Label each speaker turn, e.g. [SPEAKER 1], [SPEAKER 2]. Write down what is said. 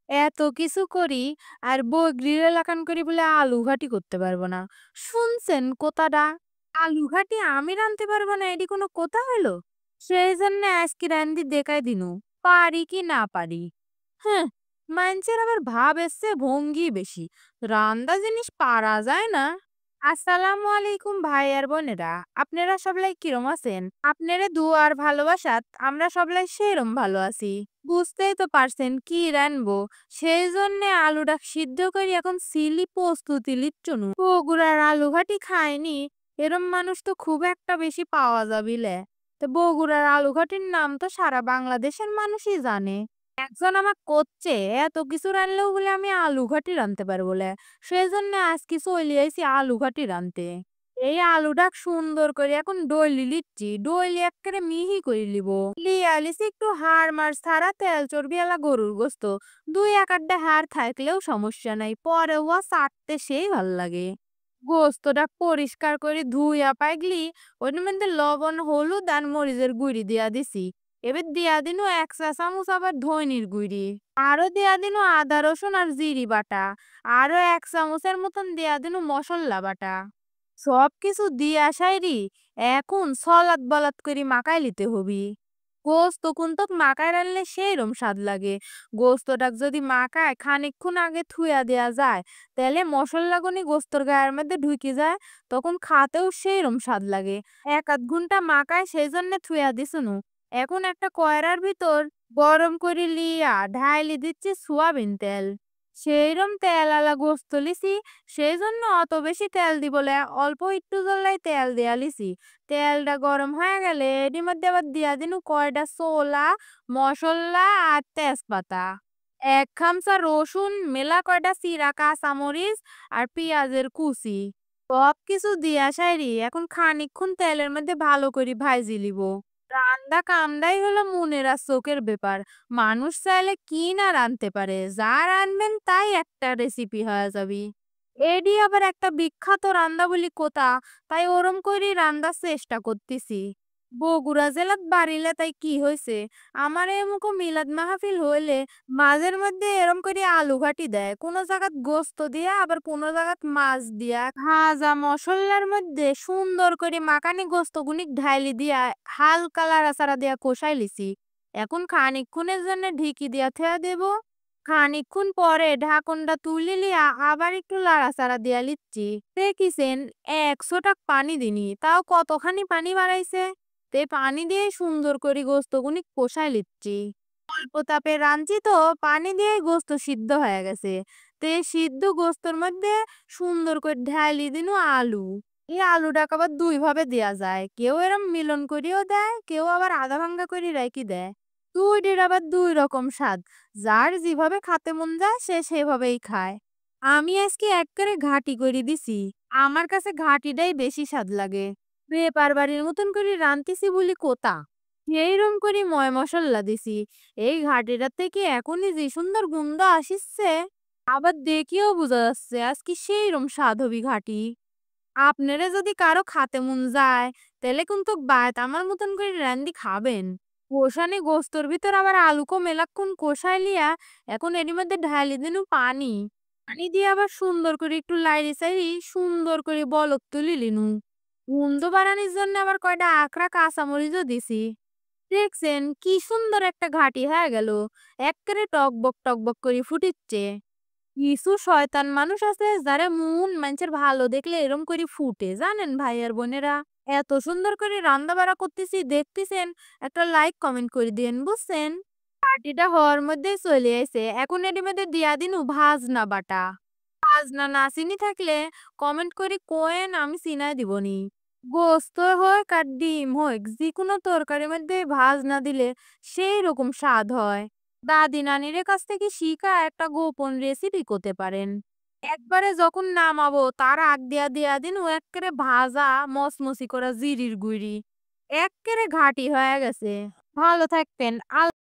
[SPEAKER 1] এত কিছু করি আর বগরির এলাকান করি বলে আলু ঘাটি করতে পারবো না। শুনছেন কথাটা? আলু ঘাটি আমি রাঁধতে পারবো না এটি কোনো কথা হলো? সেই জন্য আজকে রান্ধি দেখাই দিনু পারি কি না পারি। হ্যাঁ, মানুষের আবার ভাব এসছে ভঙ্গি বেশি। রান্দা জিনিস পারা যায় না। আসসালামু আলাইকুম ভাই আর বোনেরা, আপনারা সবাই কিরম আছেন? আপনারা দুয়া আর ভালোবাসাত আমরা সবাই সেরম ভালো আছি। বুঝতেই তো পারছেন কি রানবো, সেই জন্য আলুটা সিদ্ধ করে এখন সিলি প্রস্তুতি লিচ্ছনু। বগুড়ার আলু ঘাটি খায়নি এরম মানুষ তো খুব একটা বেশি পাওয়া যাবিলে। তো বগুড়ার আলু ঘাটির নাম তো সারা বাংলাদেশের মানুষই জানে। একজন আমাক করছে এত কিছু রানলেও বলে আমি আলু ঘাটি রানতে পারবো বলে, সেই জন্য আজকে চলে আইছি আলু ঘাটি রানতে। এই আলুটা সুন্দর করে এখন ডইলি লিচ্ছি, ডইলি একেবারে মিহি করে লিব। লিয়ে আলিছি একটু হাড় মার ছাড়া তেল চর্বি এলা গরুর গোস্ত। দুই এক আড্ডা হাড় থাকলেও সমস্যা নাই, পরে ওয়া চাটতে সেই ভাল লাগে। গোস্তটা পরিষ্কার করে ধুইয়া পাইগলি ওর মধ্যে লবণ হলুদ আর মরিচের গুঁড়ি দিয়া দিছি। এবার দিয়া দিনু ১ চা চামচ আবার ধইনির গুঁড়ি। আরো দিয়া দিনু আদা রসুন আর জিরি বাটা। আরো ১ চামচের মতন দিয়া দিনু মশলা বাটা। সবকিছু দিয়া সাইরি এখন সলাদ বলাদ করে মাখাই লিতে হবি। গোস্ত কিন্তু মাখায় রানলে সেইরম স্বাদ লাগে। গোস্তটাক যদি মাখায় খানিকক্ষণ আগে থুয়া দেয়া যায়, তাহলে মশলাগুনি গোস্তর গায়ের মধ্যে ঢুকে যায়, তখন খাতেও সেইরম স্বাদ লাগে। ১ আধ ঘন্টা মাখায় সেই জন্য থুয়া দিছুনু। এখন একটা কয়রার ভিতর গরম করে লিয়া ঢাইলি দিচ্ছি সোয়াবিন তেল। সেইরম তেল আলা গোস্ত লিছি, সেই জন্য অত বেশি তেল দিবলে অল্প একটু জল্লাই তেল দেয়া লিছি। তেলটা গরম হয়ে গেলে এটির মধ্যে আবার দিয়া দিনু কয়টা ছোলা, মশলা আর তেজপাতা। ১ খামচা রসুন, মেলা কয়টা চিরা কাঁচামরিচ আর পেঁয়াজের কুচি। সব কিছু দিয়া সাইরি এখন খানিকক্ষণ তেলের মধ্যে ভালো করে ভাইজি লিব। রান্দা কামদাই হলো মনের আর চোখের ব্যাপার। মানুষ চাইলে কি না রানতে পারে, যা রানবেন তাই একটা রেসিপি হয়ে যাবি। এডি আবার একটা বিখ্যাত রান্দা বলি কোথা, তাই ওরম করেই রান্দার চেষ্টা করতেছি। বগুড়া জেলাত বাড়িলে তাই কি হয়েছে, আমার এমুকো মিলাদ মাহফিল হইলে মাঝের মধ্যে এরম করে আলু ঘাটি দেয়, কোনো জায়গাত গোস্ত দিয়া আবার কোনো জায়গাত মাছ দিয়া ভাজা মশলার মধ্যে সুন্দর করে মাখানি গোস্ত গুনিক ঢাইলি দিয়া হালকা লাড়াচাড়া দিয়া কষাই লিছি। এখন খানিকক্ষণের জন্য ঢিকি দিয়া থেয়া দেব। খানিকক্ষণ পরে ঢাকনটা তুলে লিয়া আবার একটু লাড়াচাড়া দিয়া লিচ্ছি। দেখিছেন ১০০ টাক পানি দিনি, তাও কতখানি পানি বাড়াইছে। তে পানি দিয়ে সুন্দর করে গোস্তগুনি কষাই লিচ্ছি। অল্প তাপে রাঁধছি তো পানি দিয়ে গোস্ত সিদ্ধ হয়ে গেছে। তে সিদ্ধ গোস্তর মধ্যে সুন্দর করে ঢালি দিনু আলু। এই আলুটাকে আবার ২ ভাবে দেয়া যায়, কেউ এরম মিলন করিও দেয়, কেউ আবার আধা ভাঙ্গা করে রাইখি দেয়। দুইটির আবার ২ রকম স্বাদ, যার যেভাবে খাতে মন যায় সে সেভাবেই খায়। আমি আজকে এক্কেরে ঘাঁটি করে দিছি, আমার কাছে ঘাঁটিটাই বেশি স্বাদ লাগে। বেপার বাড়ির মতন করে রাঁধতেছি বলি কোথা, এইরম করে ময় মশলা দিছি। এই ঘাটিটার থেকে এখনই যে সুন্দর গন্ধ আসিচ্ছে, আবার দেখিও বোঝা যাচ্ছে আজকে সেইরম স্বাদ হবি ঘাটি। আপনারা যদি কারো খাতে মন যায় তাহলে কিন্তু বাত আমার মতন করে রান্দি খাবেন। কষানি গোস্তর ভিতর আবার আলুকো মেলাক্ষণ কষাই লিয়া এখন এর মধ্যে ঢালি দিনু পানি। পানি দিয়ে আবার সুন্দর করে একটু লাইরি চাইরি সুন্দর করে বলক তুলি লিনু। গন্ধ বাড়ানির জন্য আবার কয়টা আকড়া কাঁচামরিচও দিছি। দেখছেন কি সুন্দর একটা ঘাটি হয়ে গেল, এক্কেরে টকবক টকবক করে ফুটিচ্ছে। কিছু শয়তান মানুষ আছে যারা মন মানুষের ভালো দেখলে এরম করে ফুটে, জানেন ভাই আর বোনেরা। এত সুন্দর করে রান্না বাড়া করতেছি দেখতেছেন, একটা লাইক কমেন্ট করে দিন বুঝছেন। পার্টিটা হওয়ার মধ্যে চলে এসে এখন এর মধ্যে দিয়া দিনু ভাজনা বাটা। ভাজনা না চিনি থাকলে কমেন্ট করে কোয়েন আমি চিনাই দিবনি। গোস্ত হোক আর ডিম হোক যে কোনো তরকারির মধ্যে ভাজ না দিলে সেই রকম স্বাদ হয়। দাদি নানির কাছ থেকে শিখা একটা গোপন রেসিপি করতে পারেন। একবারে যখন নামাবো তার আগ দিয়া দিয়া দিন ও এক্কেরে ভাজা মচমচি করা জিরির গুড়ি এক্কেরে ঘাটি হয়ে গেছে। ভালো থাকবেন।